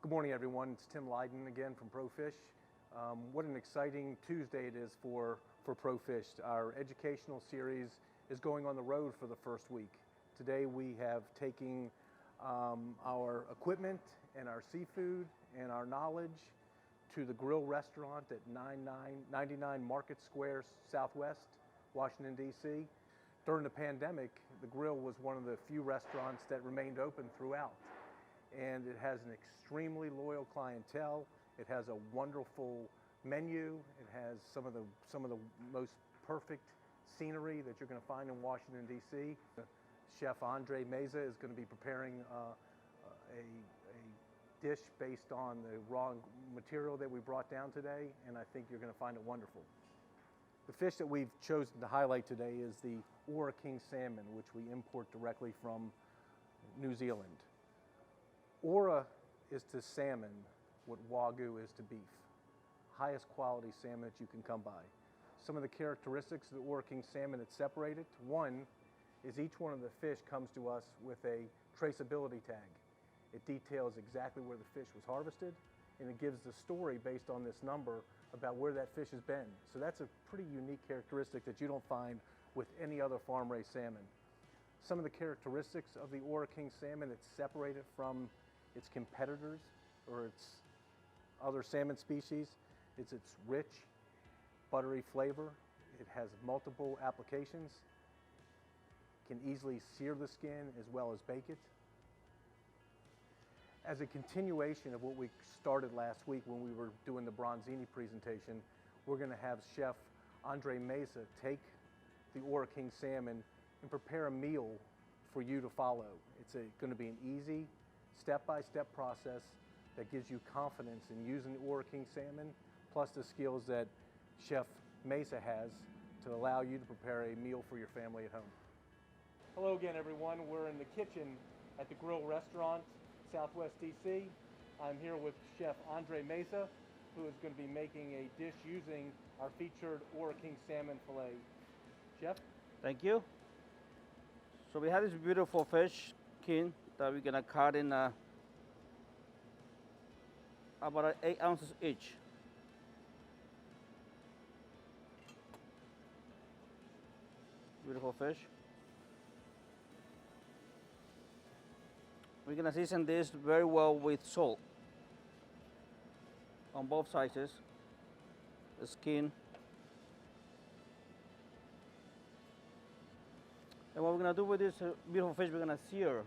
Good morning, everyone. It's Tim Lydon again from ProFish. What an exciting Tuesday it is for ProFish. Our educational series is going on the road for the first week. Today we have taken our equipment and our seafood and our knowledge to the grill restaurant at 99 Market Square Southwest, Washington, D.C. During the pandemic, the grill was one of the few restaurants that remained open throughout. And it has an extremely loyal clientele. It has a wonderful menu. It has some of the most perfect scenery that you're going to find in Washington, D.C. Chef Andre Meza is going to be preparing a dish based on the raw material that we brought down today, and I think you're going to find it wonderful. The fish that we've chosen to highlight today is the Ora King Salmon, which we import directly from New Zealand. Ora is to salmon what Wagyu is to beef. Highest quality salmon that you can come by. Some of the characteristics of the Ora King Salmon that separate it: one is each one of the fish comes to us with a traceability tag. It details exactly where the fish was harvested, and it gives the story based on this number about where that fish has been. So that's a pretty unique characteristic that you don't find with any other farm-raised salmon. Some of the characteristics of the Ora King Salmon that separate it from its competitors or its other salmon species is its rich, buttery flavor. It has multiple applications, can easily sear the skin as well as bake it. As a continuation of what we started last week when we were doing the Bronzini presentation, we're going to have Chef Andre Meza take the Ora King Salmon and prepare a meal for you to follow. It's going to be an easy, step-by-step process that gives you confidence in using the Ora King Salmon, plus the skills that Chef Meza has to allow you to prepare a meal for your family at home. Hello again, everyone. We're in the kitchen at the Grill Restaurant, Southwest DC. I'm here with Chef Andre Meza, who is going to be making a dish using our featured Ora King Salmon fillet. Chef? Thank you. So we have this beautiful fish king that we're gonna cut in about 8 ounces each. Beautiful fish. We're gonna season this very well with salt on both sides, the skin. And what we're gonna do with this beautiful fish, we're gonna sear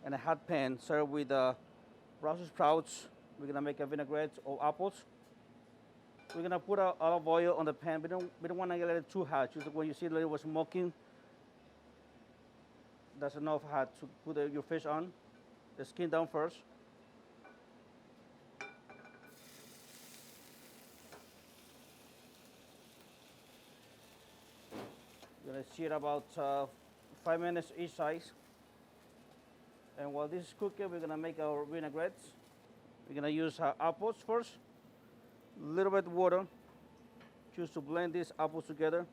in a hot pan, serve with Brussels sprouts. We're gonna make a vinaigrette of apples. We're gonna put olive oil on the pan. We don't wanna get it too hot. Just when you see a little smoking, that's enough hot to put your fish on. The skin down first. We're gonna sear about 5 minutes each side. And while this is cooking, we're gonna make our vinaigrettes. We're gonna use apples first. A little bit of water, just to blend these apples together.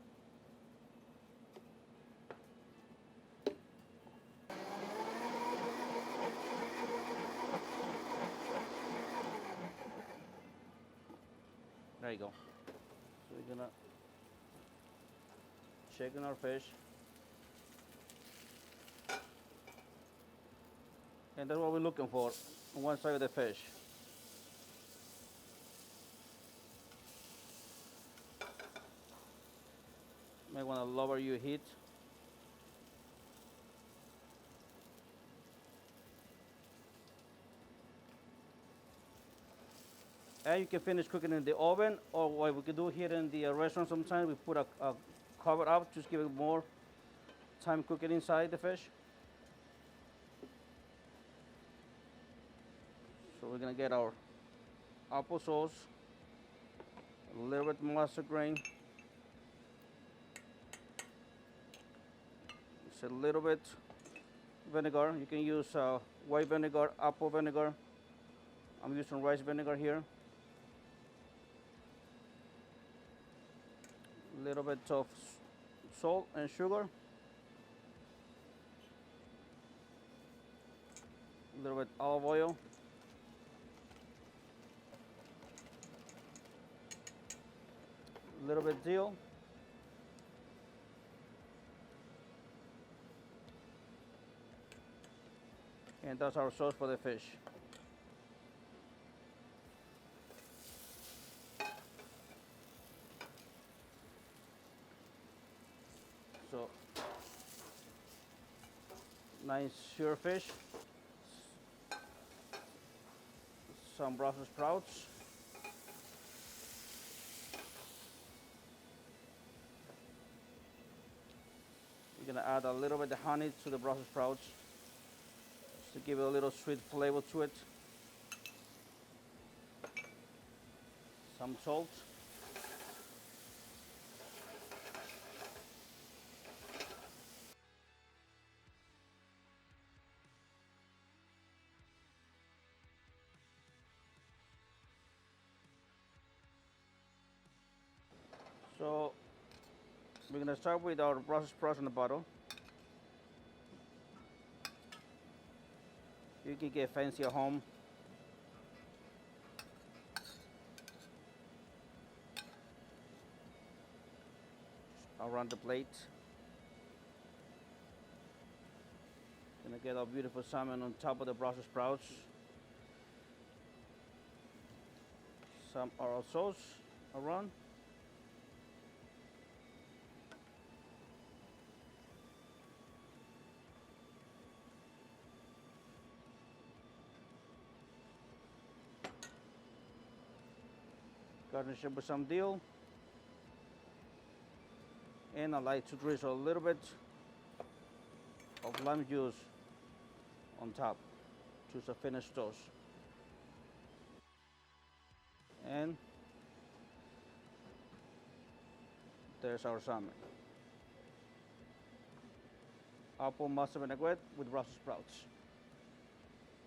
There you go. So we're gonna check in our fish. And that's what we're looking for on one side of the fish. Might want to lower your heat. And you can finish cooking in the oven, or what we can do here in the restaurant sometimes, we put a cover up, just give it more time cooking inside the fish. So we're gonna get our applesauce, a little bit mustard grain, just a little bit vinegar. You can use white vinegar, apple vinegar. I'm using rice vinegar here. A little bit of salt and sugar. A little bit olive oil. a little bit dill. And that's our sauce for the fish. So, nice sheer fish, some Brussels sprouts, we're gonna add a little bit of honey to the Brussels sprouts just to give it a little sweet flavor to it. Some salt. So we're gonna start with our Brussels sprouts in the bottle. You can get fancy at home. Around the plate. Gonna get our beautiful salmon on top of the Brussels sprouts. Some our sauce around. Garnish it with some dill. And I like to drizzle a little bit of lime juice on top to finish toast. And there's our salmon. Apple mustard vinaigrette with Brussels sprouts.